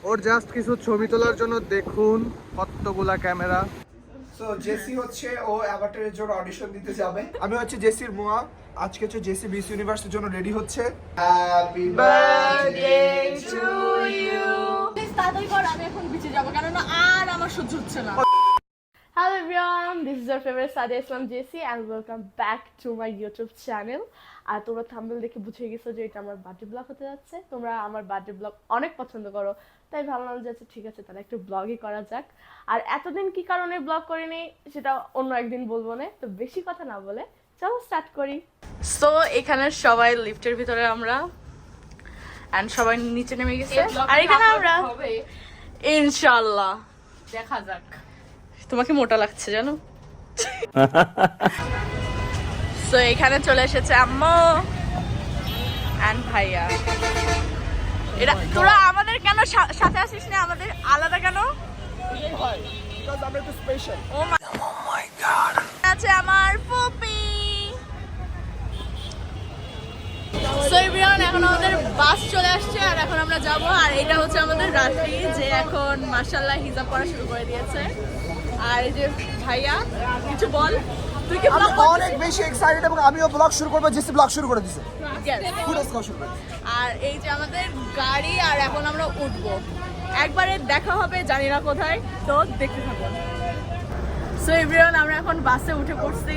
ওর just কিছু ছবি তোলার জন্য দেখুন কতগুলা ক্যামেরা। সো জেসি হচ্ছে ও অ্যাভাটারের জন্য অডিশন দিতে যাবে। আমি হচ্ছে জেসির মুয়া। আজকে হচ্ছে জেসি মিস ইউনিভার্সের জন্য রেডি হচ্ছে। Happy birthday to you. Please তাড়াতাড়ি কর, আমি এখন বিচে যাব কারণ আর আমার সহ্য হচ্ছে না। Hello everyone, this is your favorite Sadia Islam JC and welcome back to my YouTube channel. আর তোমরা থাম্বনেল দেখে বুঝে গেছো যে এটা আমার বার্থডে ব্লগ হতে যাচ্ছে। তোমরা আমার বার্থডে ব্লগ অনেক পছন্দ করো, তাই ভাবলাম যে আচ্ছা ঠিক আছে তাহলে একটু ব্লগই করা যাক। আর এতদিন কি কারণে ব্লগ করিনি সেটা অন্য একদিন বলবো না, তো বেশি কথা না বলে চলো স্টার্ট করি। সো এখানে সবাই লিফটের ভিতরে আমরা এন্ড সবাই নিচে নেমে গেছে আর এখানে আমরা ইনশাআল্লাহ দেখা যাক। তোমাকে মোটা লাগছে জানো। সো এখানে চলে এসেছে আম্মু এন্ড ভাইয়া। এটা তোরা আমাদের কেন সাথে আসিস না, আমাদের আলাদা কেন? বিকজ আমরা একটু স্পেশাল। ও মাই গড, আছে আমার ফুপি। সো এভরিওয়ান, এখন আমাদের বাস চলে আসছে আর এখন আমরা যাব। আর এটা হচ্ছে আমাদের রাত্রি, যে এখন মাশাআল্লাহ হিজাব পরা শুরু করে দিয়েছে। আর এই যে ভাইয়া, কিছু বল। তুই কি ব্লগ অনেক বেশি এক্সাইটেড এবং আমিও ব্লগ শুরু করব। জেসি ব্লগ শুরু করে দিয়েছে। আর এই যে আমাদের গাড়ি, আর এখন আমরা উঠবো। একবারে দেখা হবে জানি না কোথায়, তো দেখতে থাকুন। সো এভরিওয়ান, আমরা এখন বাসে উঠে পড়ছি।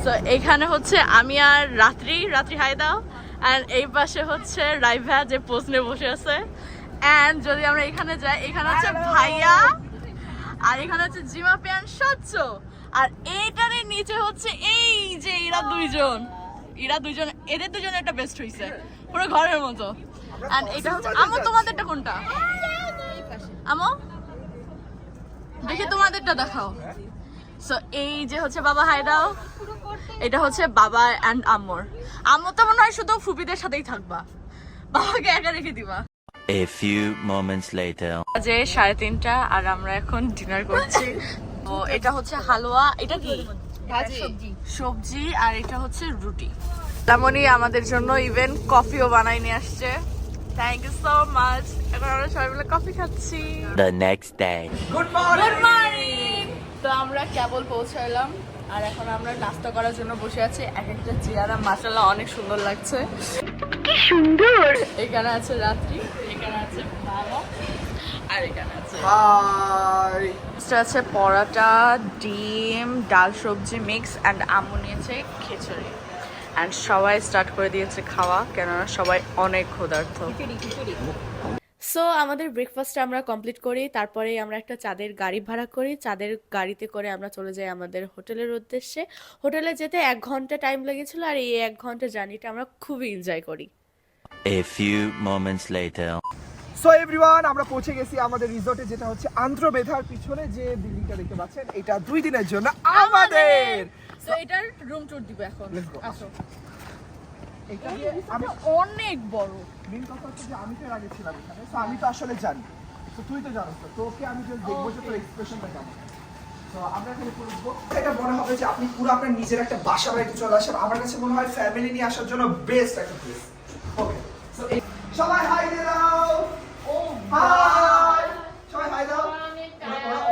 সো এখানে হচ্ছে আমি আর রাত্রি হাই দাও, অ্যান্ড এই পাশে হচ্ছে রাইভা যে পোস্ট নিয়ে বসে আছে। অ্যান্ড যদি আমরা এখানে যাই, এখানে হচ্ছে ভাইয়া, আর এখানে হচ্ছে জিমা প্যান স্বচ্ছ, আর এইটার নিচে হচ্ছে এই যে এরা দুইজন, এদের দুজন একটা বেস্ট হইছে পুরো ঘরের মতো। এন্ড এটা হচ্ছে আমো, তোমাদেরটা কোনটা আমো? দেখি তোমাদেরটা দেখাও। সো এই যে হচ্ছে বাবা হাই দাও, এটা হচ্ছে বাবা এন্ড আম্মুর। আম্মু তো মনে হয় শুধু ফুপিদের সাথেই থাকবা, বাবাকে একা রেখে দিবা। A few moments later. যে 3:30 আর আমরা এখন ডিনার করছি। তো এটা হচ্ছে হালুয়া, এটা কি সবজি, আর এটা হচ্ছে রুটি। লামনি আমাদের জন্য ইভেন কফিও বানাই নিয়ে আসছে। Thank you so much. এখন আমরা সবাই মিলে কফি খাচ্ছি। The next day. Good morning. Good morning. তো আমরা কেবল পৌঁছাইলাম আর এখন আমরা নাস্তা করার জন্য বসে আছি। এক একটা চেয়ার মাশাআল্লাহ অনেক সুন্দর লাগছে, কি সুন্দর। এখানে আছে রাত্রি, এখানে আছে বাবা, আর এখানে আছে হাই। আছে পরোটা, ডিম, ডাল সবজি মিক্স, অ্যান্ড আম্মু নিয়েছে খিচুড়ি। অ্যান্ড সবাই স্টার্ট করে দিয়েছে খাওয়া, কেননা সবাই অনেক ক্ষুধার্ত। সো আমাদের ব্রেকফাস্টটা আমরা কমপ্লিট করি, তারপরে আমরা একটা চাঁদের গাড়ি ভাড়া করি। চাঁদের গাড়িতে করে আমরা চলে যাই আমাদের হোটেলের উদ্দেশ্যে। হোটেলে যেতে 1 ঘন্টা টাইম লেগেছিল, আর এই 1 ঘন্টা জার্নিটা আমরা খুবই এনজয় করি। A few moments later. So everyone, আমরা পৌঁছে গেছি আমাদের রিসোর্টে, যেটা হচ্ছে আন্দ্রমেধার পিছনে যে বিল্ডিংটা দেখতে পাচ্ছেন। এটা 2 দিনের জন্য আমাদের। সো এটার রুম ট্যুর দিব এখন। Let's go. আসো। এটা দিয়ে আমি অনেক বড়। মেন কথা হচ্ছে যে আমি তো এর আগে ছিলাম এখানে, তো আমি তো আসলে জানি। তো তুই তো জানিস, তো তোকে আমি just দেখবো যে তোর এক্সপ্রেশনটা কেমন। তো আমরা এখানে করবো, এটা মনে হবে যে আপনি পুরো আপনার নিজের একটা বাসা বাড়িতে চলে আসেন। আমার কাছে মনে হয় ফ্যামিলি নিয়ে আসার জন্য বেস্ট একটা প্লেস। ওকে, সো সবাই হাই দিয়ে দাও। ও হাই, সবাই হাই দাও।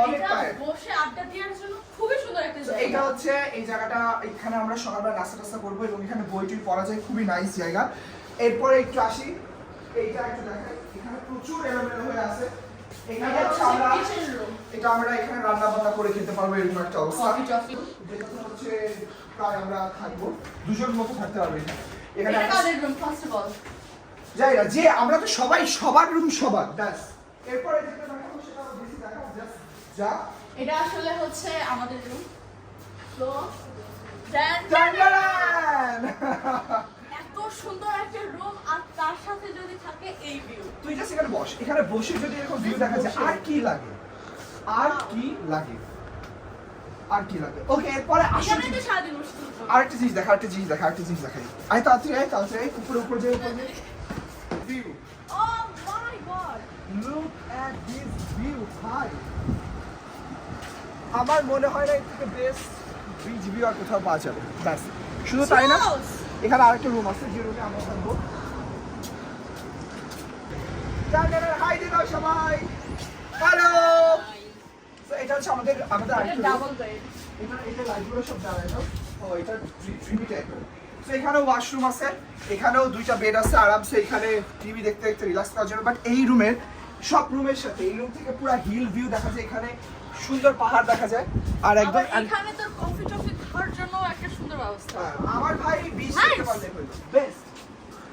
অনেক টায়ার্ড। বসে আড্ডা দেওয়ার জন্য খুবই সুন্দর একটা জায়গা। এটা হচ্ছে এই জায়গাটা, এখানে আমরা সকালবেলা নাস্তা টাস্তা করবো এবং এখানে বই টই পড়া যায়, খুবই নাইস জায়গা। এরপরে একটু আসি, এইটা একটু দেখাই। এখানে প্রচুর এলোমেলো হয়ে আছে। এখানে হচ্ছে আমরা এটা আমরা এখানে রান্না বান্না করে খেতে পারবো, এরকম একটা অবস্থা। যেটা হচ্ছে প্রায় আমরা থাকবো 2 জন মতো থাকতে পারবে এখানে। এটা কাদের রুম ফার্স্ট অফ অল? যাই না, যে আমরা তো সবাই সবার রুম সবার, ব্যাস। এরপরে যেটা দেখাবো সেটা বেশি দেখাবো, জাস্ট যা। এটা আসলে হচ্ছে আমাদের রুম। তো এত সুন্দর একটা রুম, আর তার সাথে যদি থাকে এই ভিউ। তুই জাস্ট এখানে বস, এখানে বসে যদি এরকম ভিউ দেখা যায়, আর কি লাগে, আর কি লাগে, আর কি লাগে। ওকে, এরপরে আসুন এখানে তো সারাদিন বসে থাকবো। আরেকটা জিনিস দেখা, আরেকটা জিনিস দেখা, আরেকটা জিনিস দেখাই। আয় তাড়াতাড়ি, আয় তাড়াতাড়ি, উপরে উপরে যে উপরে view. Oh my God, look at this view ভাই। আমার মনে হয় না এর থেকে বেস্ট বিচ ভিউ আর কোথাও পাওয়া যাবে। ব্যাস, শুধু তাই না, এখানে আরেকটা রুম আছে যে রুমে আমরা থাকবো। জানার হাই দিয়ে দাও সবাই। হ্যালো। তো এটা হচ্ছে আমাদের আরেকটা ডাবল বেড। এটা লাইটগুলো সব জ্বালায় দাও। ও এটা ড্রিমি টাইপের। তো এখানেও ওয়াশরুম আছে, এখানেও দুইটা বেড আছে, আরামসে এখানে টিভি দেখতে দেখতে রিল্যাক্স করার জন্য। বাট এই রুমের সব রুমের সাথে এই রুম থেকে পুরো হিল ভিউ দেখা যায়, এখানে সুন্দর পাহাড় দেখা যায়। আর একদম এখানে তোর কফি টফি খাওয়ার জন্য একটা সুন্দর ব্যবস্থা। আমার ভাই বিচ দেখতে পারলে হলো best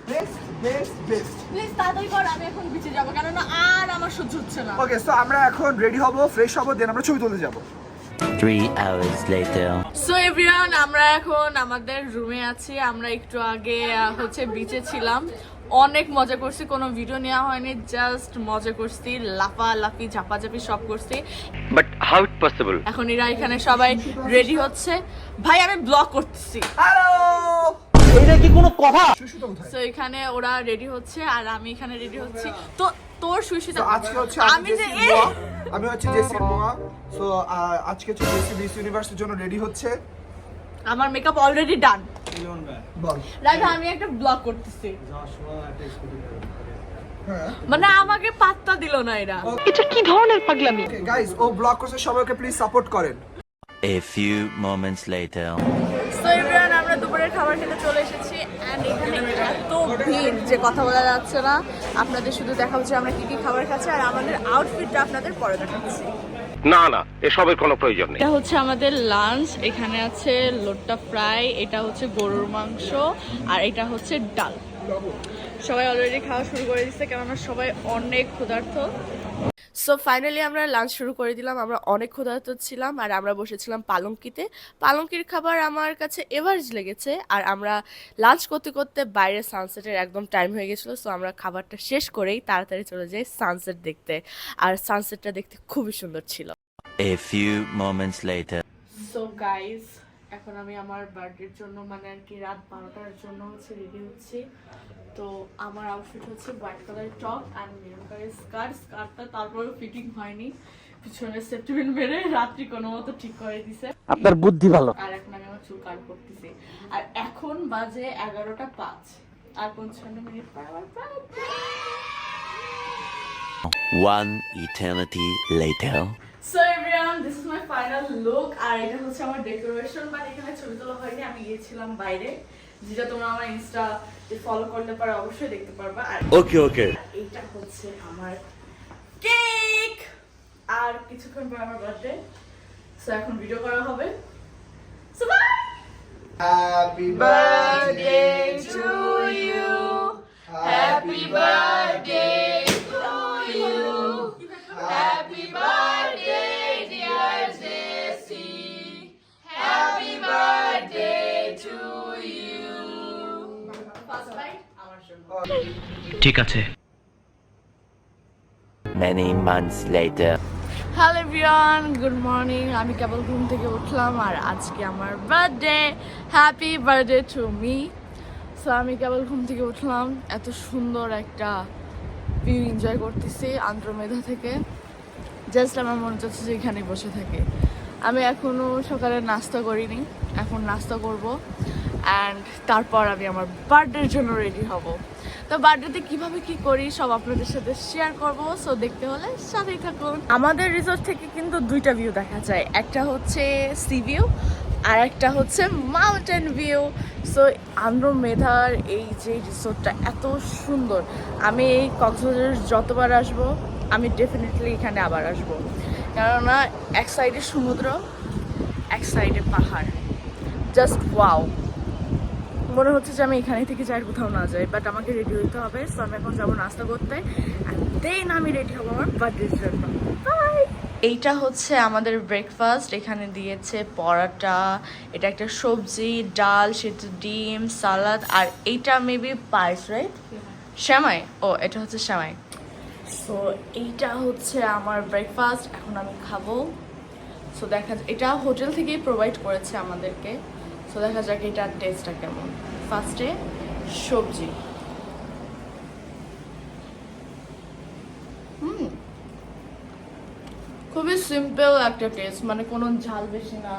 best best best. Please তাড়াতাড়ি কর, আমি এখন বিচে যাবো, কেননা আর আমার সহ্য হচ্ছে না। ওকে, সো আমরা এখন রেডি হব, ফ্রেশ হব, দেন আমরা ছবি তুলতে যাব। 3 hours later. সো এভরিওয়ান, আমরা এখন আমাদের রুমে আছি। আমরা একটু আগে হচ্ছে বিচে ছিলাম, অনেক মজা করছি, কোনো ভিডিও নেওয়া হয়নি, জাস্ট মজা করছি, লাফালাফি ঝাপাঝাপি সব করছি। But how it possible? এখন এরা এখানে সবাই রেডি হচ্ছে। ভাই আমি ব্লগ করতেছি। হ্যালো, এটা কি কোনো কথা? সুশুটা কোথায়? সো এখানে ওরা রেডি হচ্ছে আর আমি এখানে রেডি হচ্ছি। তো তোর সুইসিটা তো আজকে হচ্ছে আমি যে আমি হচ্ছে জেসি মোয়া। সো আজকে হচ্ছে জেসি মিস ইউনিভার্সের জন্য রেডি হচ্ছে। আমার মেকআপ অলরেডি ডান। বল। রাইট, আমি একটা ব্লগ করতেছি, হ্যাঁ, মানে আমাকে পাত্তা দিল না এরা। এটা কি ধরনের পাগলামি? গাইস, ও ব্লগ করছে, সবাইকে প্লিজ সাপোর্ট করেন। A few moments later. So everyone, আমরা দুপুরের খাবার খেতে চলে এসেছি এন্ড এখানে এত ভিড় যে কথা বলা যাচ্ছে না। আপনাদের শুধু দেখাবো যে আমরা কি কি খাবার খাচ্ছি আর আমাদের আউটফিটটা আপনাদের পরে দেখাচ্ছি। না না, এসবের কোনো প্রয়োজন নেই। এটা হচ্ছে আমাদের লাঞ্চ, এখানে আছে লোট্টা ফ্রাই, এটা হচ্ছে গরুর মাংস আর এটা হচ্ছে ডাল। সবাই অলরেডি খাওয়া শুরু করে দিচ্ছে, কেননা সবাই অনেক ক্ষুধার্ত। সো ফাইনালি আমরা লাঞ্চ শুরু করে দিলাম। আমরা অনেক ক্ষুধার্ত ছিলাম আর আমরা বসেছিলাম পালঙ্কিতে। পালঙ্কির খাবার আমার কাছে এভারেজ লেগেছে আর আমরা লাঞ্চ করতে করতে বাইরে সানসেটের একদম টাইম হয়ে গেছিলো। সো আমরা খাবারটা শেষ করেই তাড়াতাড়ি চলে যাই সানসেট দেখতে, আর সানসেটটা দেখতে খুবই সুন্দর ছিল। A few moments later. So guys, এখন আমি আমার বার্থডের জন্য মানে আর কি রাত 12টার জন্য হচ্ছে রেডি হচ্ছি। তো আমার আউটফিট হচ্ছে white colour top and maroon colour skirt. স্কার্টটা তারপরেও ফিটিং হয়নি, পিছনে সেফটিপিন মেরে রাত্রি কোনো মতো ঠিক করে দিছে। আপনার বুদ্ধি ভালো। আর এখন আমি আমার চুল কাট করতেছি আর এখন বাজে 11টা 5 আর 55 মিনিট পর আমার birthday। 1 eternity later. So everyone, this is my final look. আর এটা হচ্ছে আমার ডেকোরেশন, বাট এখানে ছবি তোলা হয়নি, আমি গিয়েছিলাম বাইরে, যেটা তোমরা আমার ইনস্টা ফলো করতে পারো, অবশ্যই দেখতে পারবা। আর ওকে ওকে। এইটা হচ্ছে আমার কেক, আর কিছুক্ষণ পর আমার বার্থডে। সো এখন ভিডিও করা হবে। So bye. Happy Birthday to you. Happy birthday to you. Happy birthday, dear Jessie. Happy birthday to you. First bite, আমার জন্য। ঠিক আছে। Many months later. Hello everyone, good morning. আমি কেবল ঘুম থেকে উঠলাম আর আজকে আমার birthday. Happy birthday to me. So আমি কেবল ঘুম থেকে উঠলাম, এত সুন্দর একটা ভিউ এনজয় করতেছি আন্দ্রমেধা থেকে। জাস্ট আমার মনে হচ্ছে যে এখানে বসে থাকে। আমি এখনও সকালে নাস্তা করিনি, এখন নাস্তা করব অ্যান্ড তারপর আমি আমার বার্থডের জন্য রেডি হব। তো বার্থডেতে কিভাবে কি করি সব আপনাদের সাথে শেয়ার করব। সো দেখতে হলে সাথেই থাকুন। আমাদের রিসোর্ট থেকে কিন্তু দুইটা ভিউ দেখা যায়, একটা হচ্ছে সি ভিউ আর একটা হচ্ছে মাউন্টেন ভিউ। সো আন্দ্রমেধার এই যে রিসোর্টটা এত সুন্দর, আমি এই কক্সবাজার যতবার আসব আমি ডেফিনেটলি এখানে আবার আসব, কেননা এক সাইডে সমুদ্র, এক সাইডে পাহাড়, জাস্ট ওয়াও। মনে হচ্ছে যে আমি এখানে থেকে যাই, কোথাও না যাই, বাট আমাকে রেডি হইতে হবে। সো আমি এখন যাবো নাস্তা করতে, দেন আমি রেডি হবো আমার বার্থডের জন্য। বাই। এইটা হচ্ছে আমাদের ব্রেকফাস্ট, এখানে দিয়েছে পরাটা, এটা একটা সবজি, ডাল, সেদ্ধ ডিম, সালাদ, আর এইটা মেবি পায়েস, রাইট? শ্যামাই। ও, এটা হচ্ছে শ্যামাই। সো এইটা হচ্ছে আমার ব্রেকফাস্ট, এখন আমি খাবো। সো দেখা এটা হোটেল থেকেই প্রোভাইড করেছে আমাদেরকে। সো দেখা যাক এটার টেস্টটা কেমন। ফার্স্টে সবজি, খুবই সিম্পল একটা টেস্ট, মানে কোনো ঝাল বেশি না,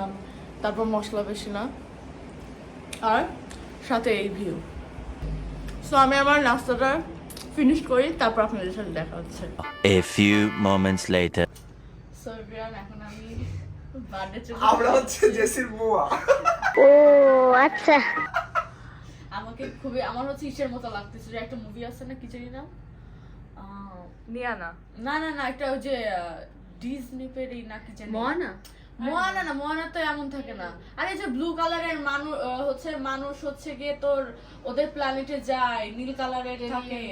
তারপর মশলা বেশি না, আর সাথে এই ভিউ। সো আমি আমার নাস্তাটা ফিনিশ করি, তারপর আপনাদের সাথে দেখা হচ্ছে। A few moments later. So everyone, এখন আমি বার্থডে চলে আমরা হচ্ছে জেসির বুয়া। আমাকে খুবই আমার হচ্ছে ইসের মতো লাগতেছে, যে একটা মুভি আছে না, কি জানি না, নিয়ানা না না না, একটা ওই যে ডিজনি পেরি না কি জানি, মোয়ানা মোয়ানা না, মোয়ানা তো এমন থাকে না। আরে যে ব্লু কালারের মানুষ হচ্ছে গিয়ে তোর ওদের প্ল্যানেটে যায়, নীল কালারের থাকে।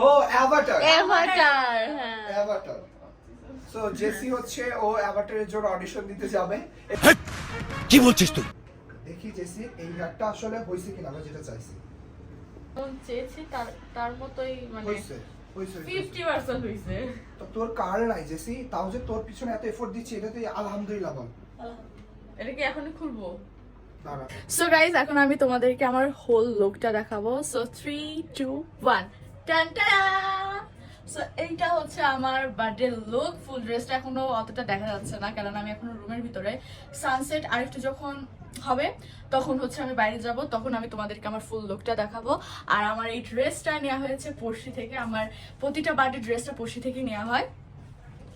ও অ্যাভাটার। অ্যাভাটার, হ্যাঁ। অ্যাভাটার। সো জেসি হচ্ছে ও অ্যাভাটারের জন্য অডিশন দিতে যাবে। কি বলছিস তুই? দেখি জেসি এই গানটা আসলে হইছে কিনা, আমরা যেটা চাইছি। চেয়েছি তার মতোই, মানে হইছে 50% হইছে। তো তোর কার নাই জেসি, তাও যে তোর পিছনে এত এফোর্ট দিচ্ছি, এটাতে আলহামদুলিল্লাহ বল। এটা কি এখনই খুলবো? দাঁড়া। সো গাইজ, এখন আমি তোমাদেরকে আমার হোল লুকটা দেখাবো। সো 3, 2, 1, টান টান। সো এইটা হচ্ছে আমার বার্থডে লুক। ফুল ড্রেসটা এখনো অতটা দেখা যাচ্ছে না, কারণ আমি এখনো রুমের ভিতরে। সানসেট আরেকটু যখন হবে তখন হচ্ছে আমি বাইরে যাব, তখন আমি তোমাদেরকে আমার ফুল লুকটা দেখাবো। আর আমার এই ড্রেসটা নেওয়া হয়েছে পরশি থেকে। আমার প্রতিটা বার্থডে ড্রেসটা পরশি থেকে নেওয়া হয়।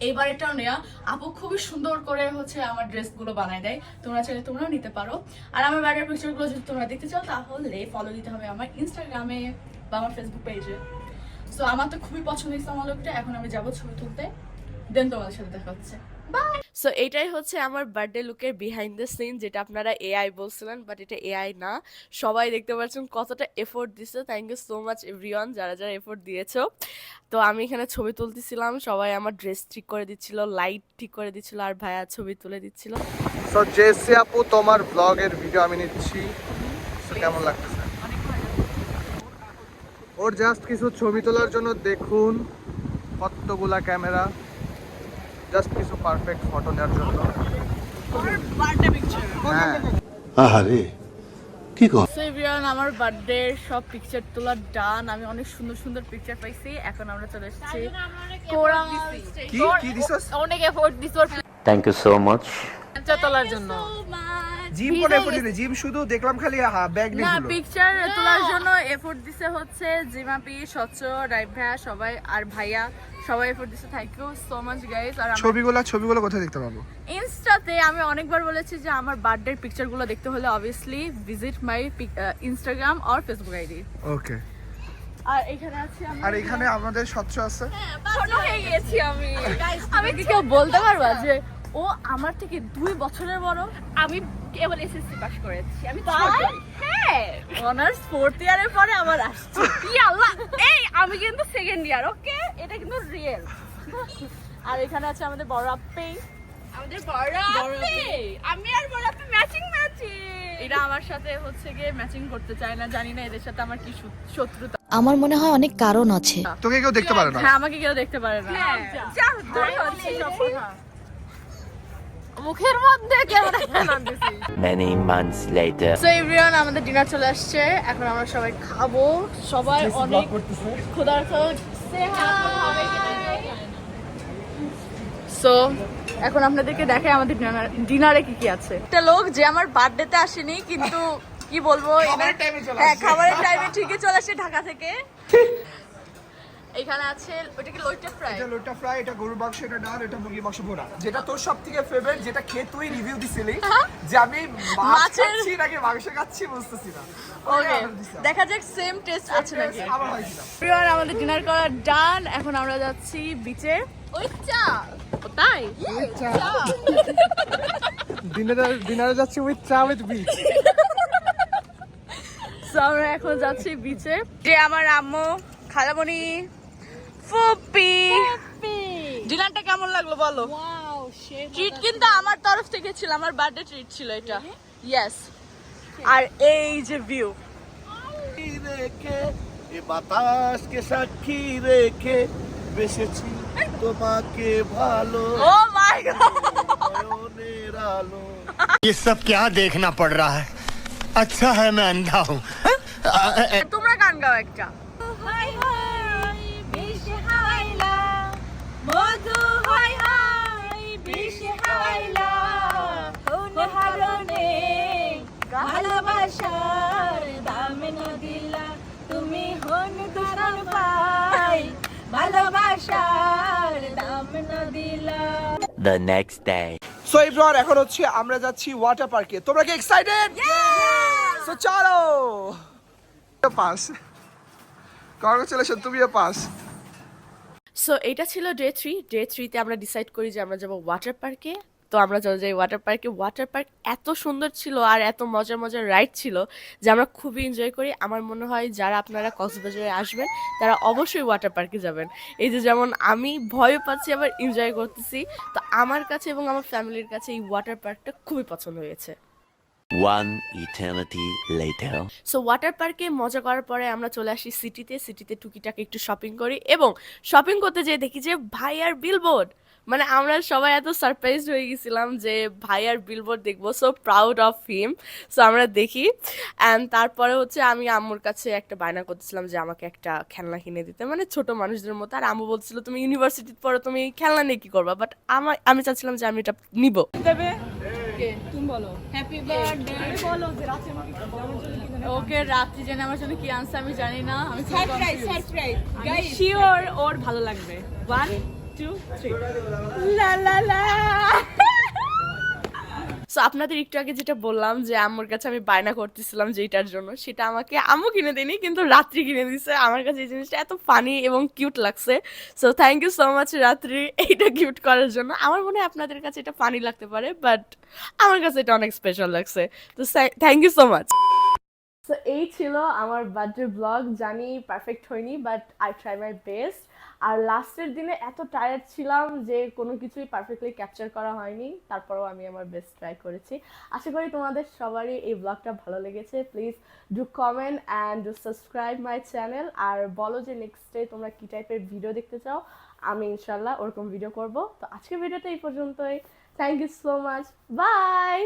এইবার এটাও নেওয়া, আপু খুবই সুন্দর করে হচ্ছে আমার ড্রেসগুলো বানায় দেয়, তোমরা চাইলে তোমরাও নিতে পারো। আর আমার বার্থডে পিকচারগুলো যদি তোমরা দেখতে চাও তাহলে ফলো দিতে হবে আমার ইনস্টাগ্রামে বা আমার ফেসবুক পেজে। সো আমার তো খুবই পছন্দ হয়েছে আমার লোকটা। এখন আমি যাবো ছবি তুলতে, দেন তোমাদের সাথে দেখা হচ্ছে। বাই। সো এটাই হচ্ছে আমার বার্থডে লুকের বিহাইন্ড দ্য সিন, যেটা আপনারা এআই বলছিলেন, বাট এটা এআই না। সবাই দেখতে পাচ্ছেন কতটা এফোর্ট দিছে। Thank you so much everyone, যারা যারা এফোর্ট দিয়েছো। তো আমি এখানে ছবি তুলতেছিলাম, সবাই আমার ড্রেস ঠিক করে দিচ্ছিল, লাইট ঠিক করে দিচ্ছিল, আর ভাইয়া ছবি তুলে দিচ্ছিল। সো জেসি আপু, তোমার ব্লগের ভিডিও আমি নিচ্ছি, So, কেমন লাগতেছে? ওর জাস্ট কিছু ছবি তোলার জন্য দেখুন কতগুলা ক্যামেরা, জাস্ট কিছু পারফেক্ট ফটো নেওয়ার জন্য। Birthday picture. হ্যাঁ, আহারে কি কর? সো এভরিওয়ান, আমার বার্থডে সব পিকচার তোলা ডান। আমি অনেক সুন্দর সুন্দর পিকচার পাইছি। এখন আমরা চলে এসেছি কোরাল কি কি দিছস? অনেক এফোর্ট দিছ ওর Thank you so much. Picture তোলার জন্য। জিম করে এফোর্ট দিতে, জিম শুধু দেখলাম খালি ব্যাগ নিয়ে না, ঘুরলো। পিকচার তোলার জন্য এফোর্ট দিছে হচ্ছে জিমাপি, স্বচ্ছ, রাইভ ভাইয়া, সবাই, আর ভাইয়া সবাই এফোর্ট দিছে। Thank you so much guys. আর ছবিগুলো কোথায় দেখতে পাবো? ইনস্টাতে আমি অনেকবার বলেছি যে আমার বার্থডে পিকচারগুলো দেখতে হলে অবভিয়াসলি ভিজিট মাই ইনস্টাগ্রাম আর ফেসবুক আইডি। ওকে। আর এখানে আছে আমি, আর এখানে আমাদের স্বচ্ছ আছে। ছোট হয়ে গেছি আমি। আমি কি কেউ বলতে পারবা যে ও আমার থেকে 2 বছরের বড়? আমি কেবল এসএসসি পাস করেছি। আমি হ্যাঁ, অনার্স 4th ইয়ারের পরে আমার আসছে। কি আল্লাহ, এই আমি কিন্তু সেকেন্ড ইয়ার, ওকে, এটা কিন্তু রিয়েল। আর এখানে আছে আমাদের বড় আপি, আমাদের বড় আপি, আমি আর বড় আপি ম্যাচিং। এরা আমার সাথে হচ্ছে গিয়ে ম্যাচিং করতে চায় না, জানি না এদের সাথে আমার কি শত্রুতা। আমার মনে হয় অনেক কারণ আছে। তোকে কেউ দেখতে পারে না। হ্যাঁ, আমাকে কেউ দেখতে পারে না। যা দূরে হচ্ছে সব কথা। মুখের মধ্যে কেমন একটা দিছি। Many months later. So everyone, আমাদের ডিনার চলে আসছে। এখন আমরা সবাই খাবো। সবাই অনেক ক্ষুধার্ত। সো এখন আপনাদেরকে দেখাই আমাদের ডিনারে কি কি আছে। একটা লোক যে আমার বার্থডেতে আসেনি, কিন্তু কি বলবো, হ্যাঁ খাবারের টাইমে ঠিকই চলে আসে ঢাকা থেকে। এখানে আছে ওটা কি লইটা ফ্রাই, এটা লোটা ফ্রাই, এটা গরুর মাংস, এটা ডাল, এটা মুরগির মাংস ভোনা। যেটা তোর সবথেকে ফেভারিট, যেটা খেয়ে তুই রিভিউ দিছিলি যে আমি মাছ মাছের- খাচ্ছি নাকি মাংস খাচ্ছি বুঝতেছি না। ওকে দেখা যাক সেম টেস্ট আছে নাকি। আবার হয়েছিল। এভরিওয়ান, আমাদের ডিনার করা ডান। এখন আমরা যাচ্ছি বিচে। ওই চা তাই ডিনারে যাচ্ছি উইথ চা উইথ বিচ। সো আমরা এখন যাচ্ছি বিচে। যে আমার আম্মু, খালামণি, ফুপি। ডিনারটা কেমন লাগলো বলো? ট্রিট কিন্তু আমার তরফ থেকে ছিল, আমার বার্থডে ট্রিট ছিল এটা। ইয়েস। আর এই যে ভিউ, রেখে এ বাতাসকে সাক্ষী রেখে বেসেছি তোমাকে ভালো ও মাই গড, নয়নের আলো। ये सब क्या देखना पड़ रहा है? अच्छा है मैं अंधा हूँ। তোমরা গান গাও একটা। ভালোবাসার দাম না দিলা তুমি হন দুশমন The next day. So everyone, এখন হচ্ছে আমরা যাচ্ছি ওয়াটার পার্কে। তোমরা কি এক্সাইটেড? সো চলো। পাস, কংগ্রাচুলেশন, তুমিও পাস। সো এটা ছিল ডে 3 তে আমরা ডিসাইড করি যে আমরা যাবো ওয়াটার পার্কে। তো আমরা চলে যাই ওয়াটার পার্কে। ওয়াটার পার্ক এত সুন্দর ছিল আর এত মজার মজার রাইড ছিল যে আমরা খুবই এনজয় করি। আমার মনে হয় যারা আপনারা কক্সবাজারে আসবেন তারা অবশ্যই ওয়াটার পার্কে যাবেন। এই যে যেমন আমি ভয় পাচ্ছি আবার এনজয় করতেছি, তো আমার কাছে এবং আমার ফ্যামিলির কাছে এই ওয়াটার পার্কটা খুবই পছন্দ হয়েছে। One eternity later. So water পার্কে মজা করার পরে আমরা চলে আসি সিটিতে টুকিটাকি একটু শপিং করি এবং শপিং করতে যেয়ে দেখি যে ভাইয়ার বিলবোর্ড, মানে আমরা সবাই এত সারপ্রাইজড হয়ে গেছিলাম যে ভাইয়ার বিলবোর্ড দেখবো। So proud of him. So আমরা দেখি অ্যান্ড তারপরে হচ্ছে আমি আম্মুর কাছে একটা বায়না করতেছিলাম যে আমাকে একটা খেলনা কিনে দিতে, মানে ছোট মানুষদের মতো। আর আম্মু বলছিল তুমি ইউনিভার্সিটিতে পড়ো, তুমি খেলনা নিয়ে কি করবা, বাট আমি চাচ্ছিলাম যে আমি এটা নিব। ওকে রাত্রি জানে আমার জন্য কি আনছে আমি জানি না, আমি সারপ্রাইজ শিওর ওর ভালো লাগবে। 1 2 3 লা লা লা। সো আপনাদের একটু আগে যেটা বললাম যে আম্মুর কাছে আমি বায়না করতেছিলাম যে এটার জন্য, সেটা আমাকে আম্মু কিনে দেয়নি কিন্তু রাত্রি কিনে দিছে। আমার কাছে এই জিনিসটা এত ফানি এবং কিউট লাগছে। So thank you so much Ratri এইটা কিউট করার জন্য। আমার মনে হয় আপনাদের কাছে এটা ফানি লাগতে পারে, বাট আমার কাছে এটা অনেক স্পেশাল লাগছে। তো thank you so much. So এই ছিল আমার বার্থডে ব্লগ। জানি পারফেক্ট হয়নি, but I try my best. আর লাস্টের দিনে এত টায়ার্ড ছিলাম যে কোনো কিছুই পারফেক্টলি ক্যাপচার করা হয়নি, তারপরেও আমি আমার বেস্ট ট্রাই করেছি। আশা করি তোমাদের সবারই এই ব্লগটা ভালো লেগেছে। Please do comment and do subscribe my channel. আর বলো যে নেক্সট ডে তোমরা কী টাইপের ভিডিও দেখতে চাও, আমি ইনশাল্লাহ ওরকম ভিডিও করব। তো আজকের ভিডিওটা এই পর্যন্তই। Thank you so much, by.